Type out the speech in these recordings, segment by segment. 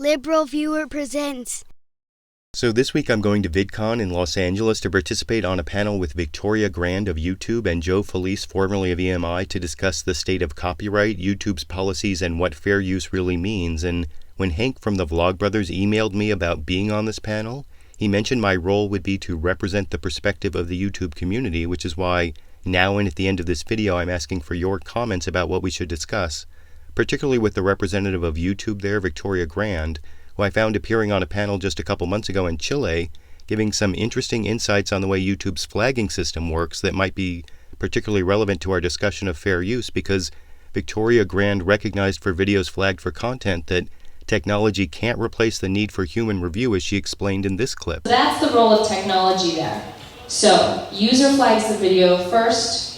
LiberalViewer presents. So this week I'm going to VidCon in Los Angeles to participate on a panel with Victoria Grand of YouTube and Joe Felice, formerly of EMI, to discuss the state of copyright, YouTube's policies, and what fair use really means. And when Hank from the Vlogbrothers emailed me about being on this panel, he mentioned my role would be to represent the perspective of the YouTube community, which is why now and at the end of this video I'm asking for your comments about what we should discuss, particularly with the representative of YouTube there, Victoria Grand, who I found appearing on a panel just a couple months ago in Chile, giving some interesting insights on the way YouTube's flagging system works that might be particularly relevant to our discussion of fair use, because Victoria Grand recognized for videos flagged for content that technology can't replace the need for human review, as she explained in this clip. That's the role of technology there. So, user flags the video first,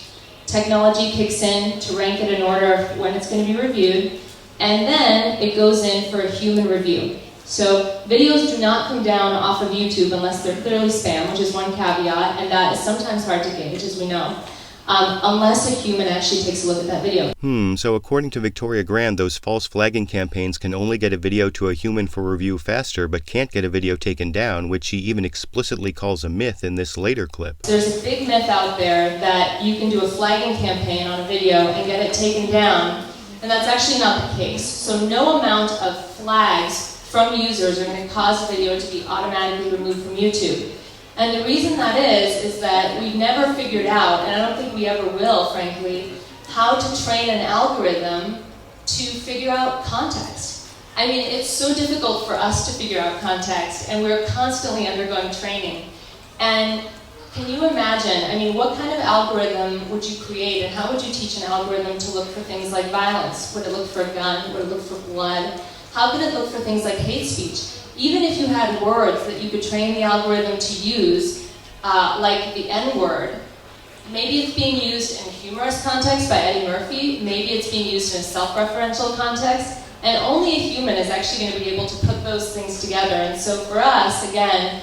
technology kicks in to rank it in order of when it's going to be reviewed, and then it goes in for a human review. So videos do not come down off of YouTube unless they're clearly spam, which is one caveat, and that is sometimes hard to gauge, as we know, unless a human actually takes a look at that video. So according to Victoria Grand, those false flagging campaigns can only get a video to a human for review faster, but can't get a video taken down, which she even explicitly calls a myth in this later clip. There's a big myth out there that you can do a flagging campaign on a video and get it taken down, and that's actually not the case. So no amount of flags from users are going to cause a video to be automatically removed from YouTube. And the reason that is that we've never figured out, and I don't think we ever will, frankly, how to train an algorithm to figure out context. I mean, it's so difficult for us to figure out context, and we're constantly undergoing training. And can you imagine, I mean, what kind of algorithm would you create, and how would you teach an algorithm to look for things like violence? Would it look for a gun? Would it look for blood? How could it look for things like hate speech? Even if you had words that you could train the algorithm to use, like the N-word, maybe it's being used in a humorous context by Eddie Murphy, maybe it's being used in a self-referential context, and only a human is actually going to be able to put those things together. And so for us, again,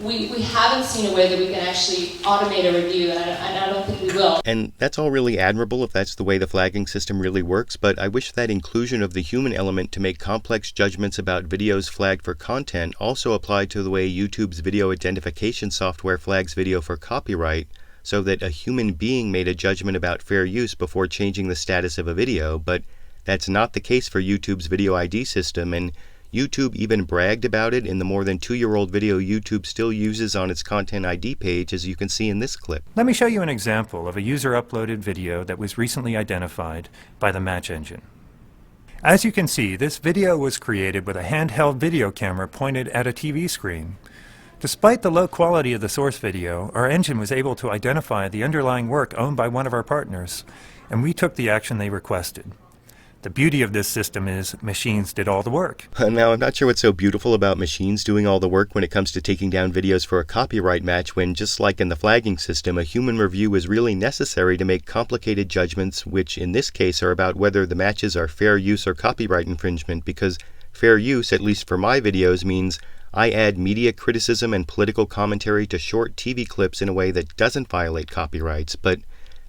we haven't seen a way that we can actually automate a review, and I don't think we will. And that's all really admirable if that's the way the flagging system really works, but I wish that inclusion of the human element to make complex judgments about videos flagged for content also applied to the way YouTube's video identification software flags video for copyright, so that a human being made a judgment about fair use before changing the status of a video. But that's not the case for YouTube's video ID system, and YouTube even bragged about it in the more than 2-year-old video YouTube still uses on its Content ID page, as you can see in this clip. Let me show you an example of a user-uploaded video that was recently identified by the match engine. As you can see, this video was created with a handheld video camera pointed at a TV screen. Despite the low quality of the source video, our engine was able to identify the underlying work owned by one of our partners, and we took the action they requested. The beauty of this system is machines did all the work. Now, I'm not sure what's so beautiful about machines doing all the work when it comes to taking down videos for a copyright match, when, just like in the flagging system, a human review is really necessary to make complicated judgments, which in this case are about whether the matches are fair use or copyright infringement, because fair use, at least for my videos, means I add media criticism and political commentary to short TV clips in a way that doesn't violate copyrights, but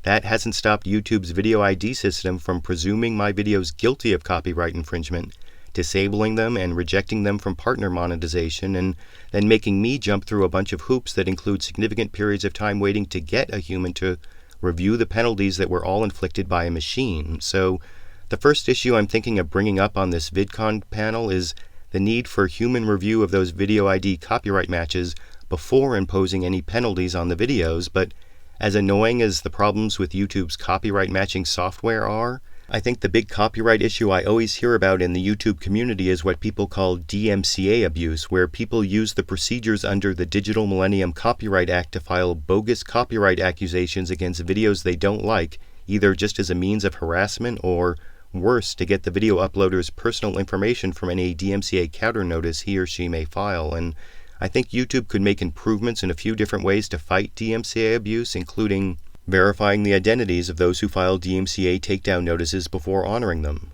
that hasn't stopped YouTube's video ID system from presuming my videos guilty of copyright infringement, disabling them and rejecting them from partner monetization, and then making me jump through a bunch of hoops that include significant periods of time waiting to get a human to review the penalties that were all inflicted by a machine. So the first issue I'm thinking of bringing up on this VidCon panel is the need for human review of those video ID copyright matches before imposing any penalties on the videos. But as annoying as the problems with YouTube's copyright matching software are, I think the big copyright issue I always hear about in the YouTube community is what people call DMCA abuse, where people use the procedures under the Digital Millennium Copyright Act to file bogus copyright accusations against videos they don't like, either just as a means of harassment or, worse, to get the video uploader's personal information from any DMCA counter notice he or she may file. And I think YouTube could make improvements in a few different ways to fight DMCA abuse, including verifying the identities of those who file DMCA takedown notices before honoring them,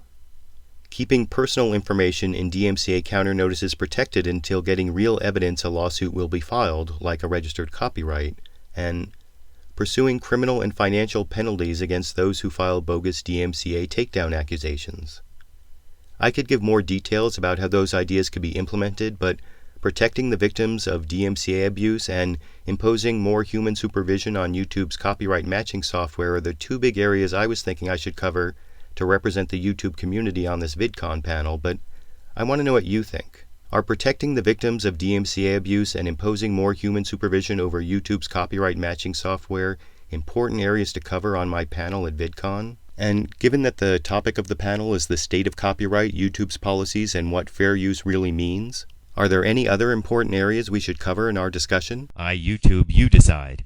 keeping personal information in DMCA counter notices protected until getting real evidence a lawsuit will be filed, like a registered copyright, and pursuing criminal and financial penalties against those who file bogus DMCA takedown accusations. I could give more details about how those ideas could be implemented, but protecting the victims of DMCA abuse and imposing more human supervision on YouTube's copyright matching software are the two big areas I was thinking I should cover to represent the YouTube community on this VidCon panel, but I want to know what you think. Are protecting the victims of DMCA abuse and imposing more human supervision over YouTube's copyright matching software important areas to cover on my panel at VidCon? And given that the topic of the panel is the state of copyright, YouTube's policies, and what fair use really means, are there any other important areas we should cover in our discussion? YouTube, you decide.